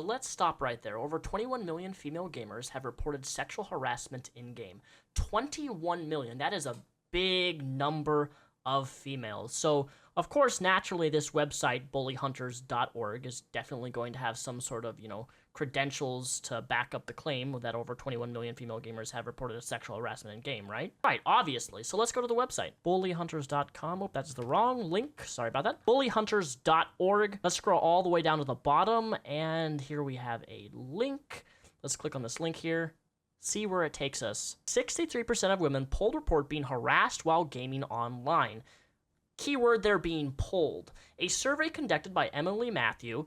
Let's stop right there. Over 21 million female gamers have reported sexual harassment in-game. 21 million. That is a big number of females. So, of course, naturally, this website, bullyhunters.org, is definitely going to have some sort of, credentials to back up the claim that over 21 million female gamers have reported a sexual harassment in-game, right? Right, obviously. So let's go to the website. bullyhunters.com. Oh, that's the wrong link. Sorry about that. bullyhunters.org. Let's scroll all the way down to the bottom, and here we have a link. Let's click on this link here. See where it takes us. 63% of women polled report being harassed while gaming online. Keyword there being polled. A survey conducted by Emily Matthew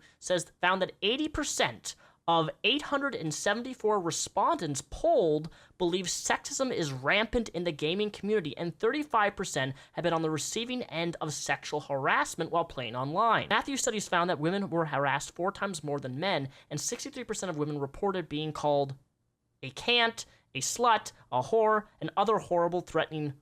found that 80% of 874 respondents polled believe sexism is rampant in the gaming community, and 35% have been on the receiving end of sexual harassment while playing online. Matthew's studies found that women were harassed 4 times more than men, and 63% of women reported being called a cant, a slut, a whore, and other horrible, threatening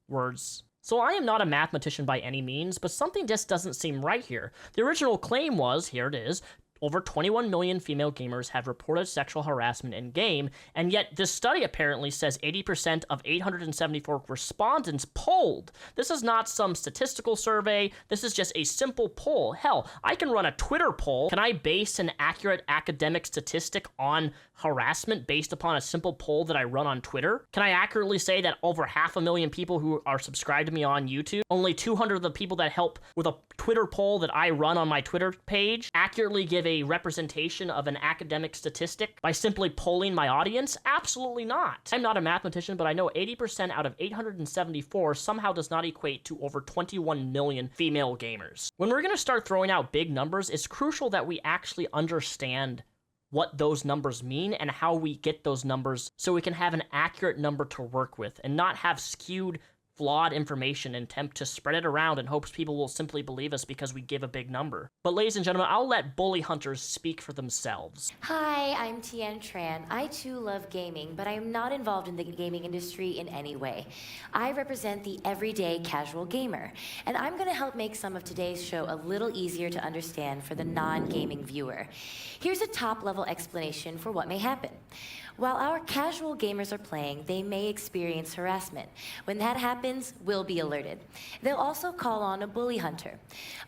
words. So I am not a mathematician by any means, but something just doesn't seem right here. The original claim was, here it is, over 21 million female gamers have reported sexual harassment in-game, and yet this study apparently says 80% of 874 respondents polled. This is not some statistical survey. This is just a simple poll. Hell, I can run a Twitter poll. Can I base an accurate academic statistic on harassment based upon a simple poll that I run on Twitter? Can I accurately say that over 500,000 people who are subscribed to me on YouTube, only 200 of the people that help with a Twitter poll that I run on my Twitter page accurately give a representation of an academic statistic by simply polling my audience? Absolutely not. I'm not a mathematician, but I know 80% out of 874 somehow does not equate to over 21 million female gamers. When we're going to start throwing out big numbers, it's crucial that we actually understand what those numbers mean and how we get those numbers so we can have an accurate number to work with and not have skewed, flawed information and attempt to spread it around in hopes people will simply believe us because we give a big number. But ladies and gentlemen, I'll let bully hunters speak for themselves. Hi, I'm Tian Tran. I too love gaming, but I am not involved in the gaming industry in any way. I represent the everyday casual gamer, and I'm going to help make some of today's show a little easier to understand for the non-gaming viewer. Here's a top-level explanation for what may happen. While our casual gamers are playing, they may experience harassment. When that happens, we'll be alerted. They'll also call on a bully hunter.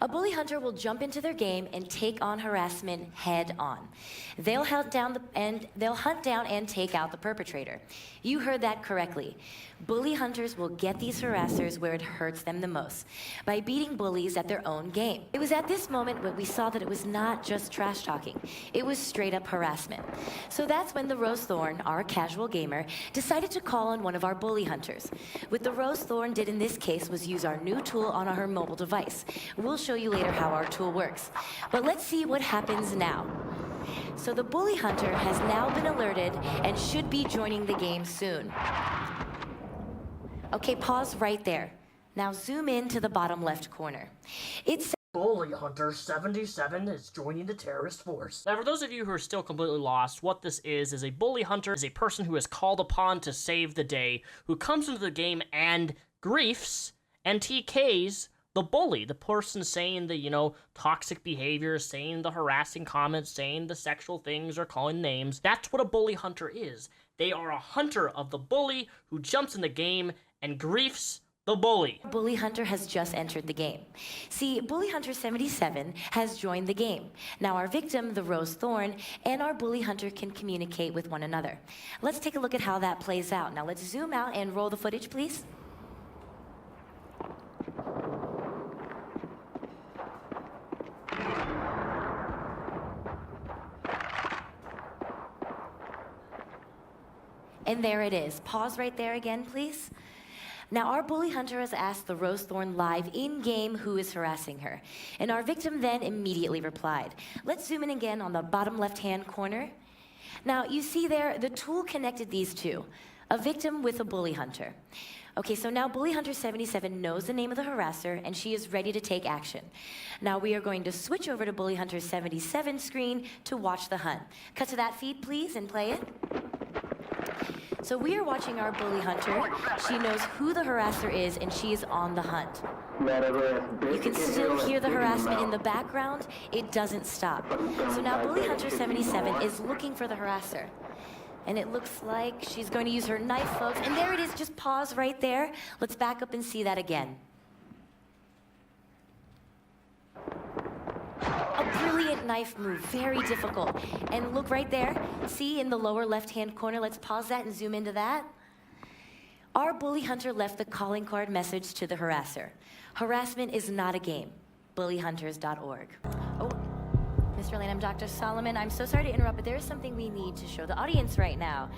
A bully hunter will jump into their game and take on harassment head on. They'll hunt down and take out the perpetrator. You heard that correctly. Bully hunters will get these harassers where it hurts them the most, by beating bullies at their own game. It was at this moment when we saw that it was not just trash talking, it was straight up harassment. So that's when the Rose Thorn, our casual gamer, decided to call on one of our bully hunters. What the Rose Thorn did in this case was use our new tool on her mobile device. We'll show you later how our tool works. But let's see what happens now. So the bully hunter has now been alerted and should be joining the game soon. Okay, pause right there. Now zoom in to the bottom left corner. It's Bully Hunter 77 is joining the terrorist force. Now, for those of you who are still completely lost, what this is a bully hunter is a person who is called upon to save the day, who comes into the game and griefs and TKs the bully, the person saying the, toxic behavior, saying the harassing comments, saying the sexual things or calling names. That's what a bully hunter is. They are a hunter of the bully who jumps in the game and griefs the bully. Bully Hunter has just entered the game. See, Bully Hunter 77 has joined the game. Now our victim, the Rose Thorn, and our Bully Hunter can communicate with one another. Let's take a look at how that plays out. Now let's zoom out and roll the footage, please. And there it is. Pause right there again, please. Now, our bully hunter has asked the Rose Thorn live in-game who is harassing her. And our victim then immediately replied. Let's zoom in again on the bottom left-hand corner. Now, you see there, the tool connected these two, a victim with a bully hunter. Okay, so now Bully Hunter 77 knows the name of the harasser, and she is ready to take action. Now we are going to switch over to Bully Hunter 77's screen to watch the hunt. Cut to that feed, please, and play it. So we are watching our bully hunter. She knows who the harasser is, and she is on the hunt. You can still hear the harassment in the background. It doesn't stop. So now bully hunter 77 is looking for the harasser. And it looks like she's going to use her knife, folks. And there it is, just pause right there. Let's back up and see that again. A brilliant knife move, very difficult. And look right there, see in the lower left-hand corner, let's pause that and zoom into that. Our bully hunter left the calling card message to the harasser. Harassment is not a game. bullyhunters.org. Oh, Mr. Lane, I'm Dr. Solomon. I'm so sorry to interrupt, but there is something we need to show the audience right now.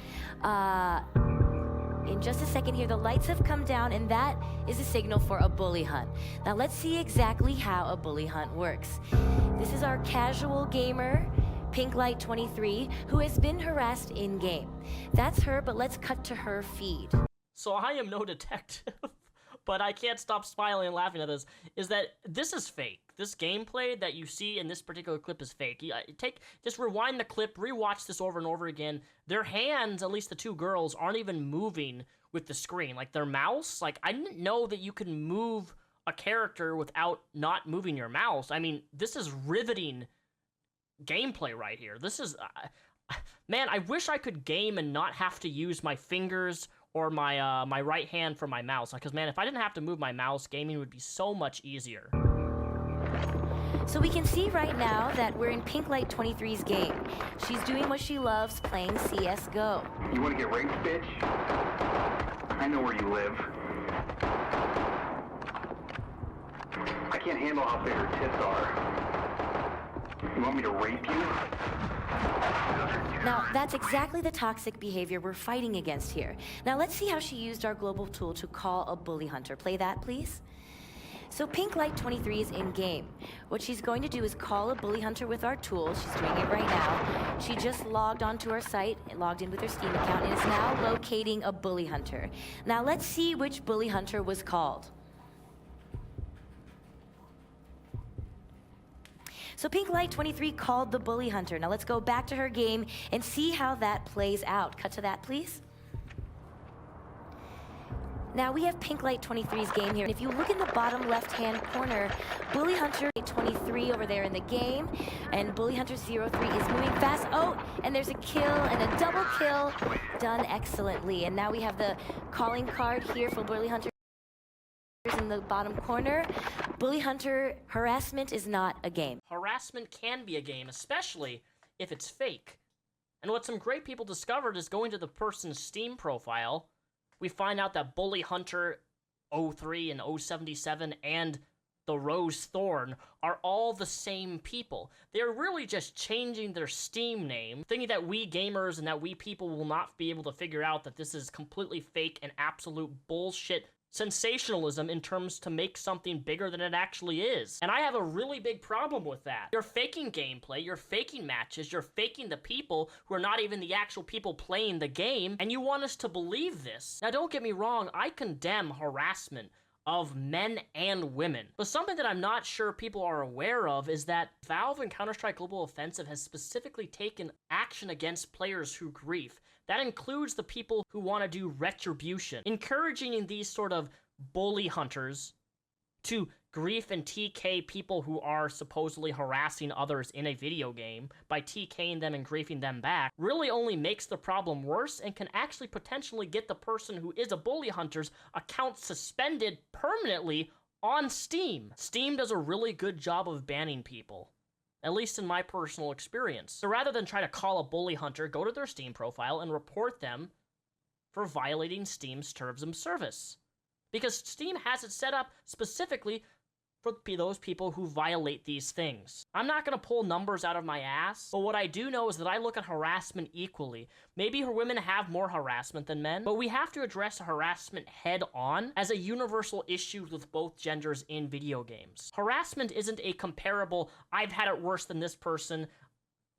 In just a second here, the lights have come down, and that is a signal for a bully hunt. Now let's see exactly how a bully hunt works. This is our casual gamer, Pinklight23, who has been harassed in-game. That's her, but let's cut to her feed. So I am no detective, but I can't stop smiling and laughing at this, is that this is fake. This gameplay that you see in this particular clip is fake. Just rewind the clip, rewatch this over and over again. Their hands, at least the two girls, aren't even moving with the screen. Like, their mouse, like, I didn't know that you can move a character without not moving your mouse. I mean, this is riveting gameplay right here. This is, man, I wish I could game and not have to use my fingers or my my right hand for my mouse. Because, man, if I didn't have to move my mouse, gaming would be so much easier. So we can see right now that we're in Pinklight23's game. She's doing what she loves, playing CSGO. You want to get raped, bitch? I know where you live. I can't handle how big her tits are. You want me to rape you? Now, that's exactly the toxic behavior we're fighting against here. Now, let's see how she used our global tool to call a bully hunter. Play that, please. So Pinklight23 is in-game. What she's going to do is call a bully hunter with our tool. She's doing it right now. She just logged onto our site, logged in with her Steam account, and is now locating a bully hunter. Now, let's see which bully hunter was called. So Pinklight23 called the bully hunter. Now let's go back to her game and see how that plays out. Cut to that, please. Now we have Pinklight23's game here. And if you look in the bottom left-hand corner, Bully Hunter 23 over there in the game, and Bully Hunter 03 is moving fast. Oh, and there's a kill and a double kill done excellently. And now we have the calling card here for Bully Hunter in the bottom corner. Bully Hunter, harassment is not a game. Harassment can be a game, especially if it's fake. And what some great people discovered is going to the person's Steam profile, we find out that Bully Hunter 03 and 077 and the Rose Thorn are all the same people. They're really just changing their Steam name, thinking that we gamers and that we people will not be able to figure out that this is completely fake and absolute bullshit sensationalism in terms to make something bigger than it actually is. And I have a really big problem with that. You're faking gameplay, you're faking matches, you're faking the people who are not even the actual people playing the game, and you want us to believe this. Now, don't get me wrong, I condemn harassment of men and women. But something that I'm not sure people are aware of is that Valve and Counter-Strike Global Offensive has specifically taken action against players who grief. That includes the people who want to do retribution, encouraging these sort of bully hunters to grief and TK people who are supposedly harassing others in a video game by TKing them and griefing them back really only makes the problem worse and can actually potentially get the person who is a bully hunter's account suspended permanently on Steam. Steam does a really good job of banning people, at least in my personal experience. So rather than try to call a bully hunter, go to their Steam profile and report them for violating Steam's terms of service. Because Steam has it set up specifically for those people who violate these things. I'm not gonna pull numbers out of my ass, but what I do know is that I look at harassment equally. Maybe women have more harassment than men, but we have to address harassment head on as a universal issue with both genders in video games. Harassment isn't a comparable, I've had it worse than this person,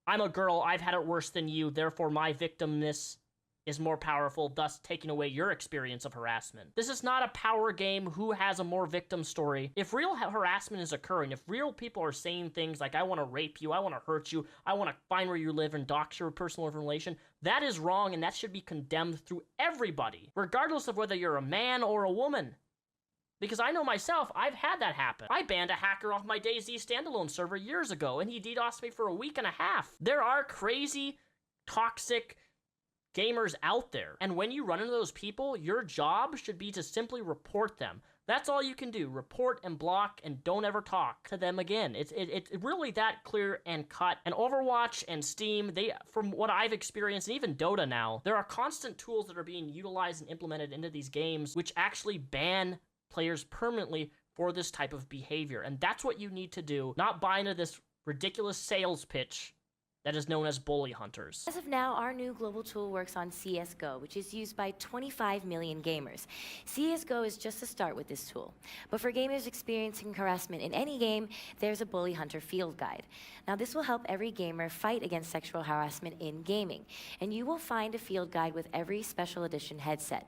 I'm a girl, I've had it worse than you, therefore my victimness is more powerful, thus taking away your experience of harassment. This is not a power game who has a more victim story. If real harassment is occurring, if real people are saying things like, I want to rape you, I want to hurt you, I want to find where you live and dox your personal information, that is wrong and that should be condemned through everybody, regardless of whether you're a man or a woman. Because I know myself, I've had that happen. I banned a hacker off my DayZ standalone server years ago, and he DDoSed me for a week and a half. There are crazy, toxic gamers out there. And when you run into those people, your job should be to simply report them. That's all you can do. Report and block and don't ever talk to them again. It's really that clear and cut. And Overwatch and Steam, from what I've experienced, and even Dota now, there are constant tools that are being utilized and implemented into these games which actually ban players permanently for this type of behavior. And that's what you need to do, not buy into this ridiculous sales pitch that is known as bully hunters. As of now, our new global tool works on CSGO, which is used by 25 million gamers. CSGO is just a start with this tool. But for gamers experiencing harassment in any game, there's a Bully Hunter field guide. Now, this will help every gamer fight against sexual harassment in gaming. And you will find a field guide with every special edition headset.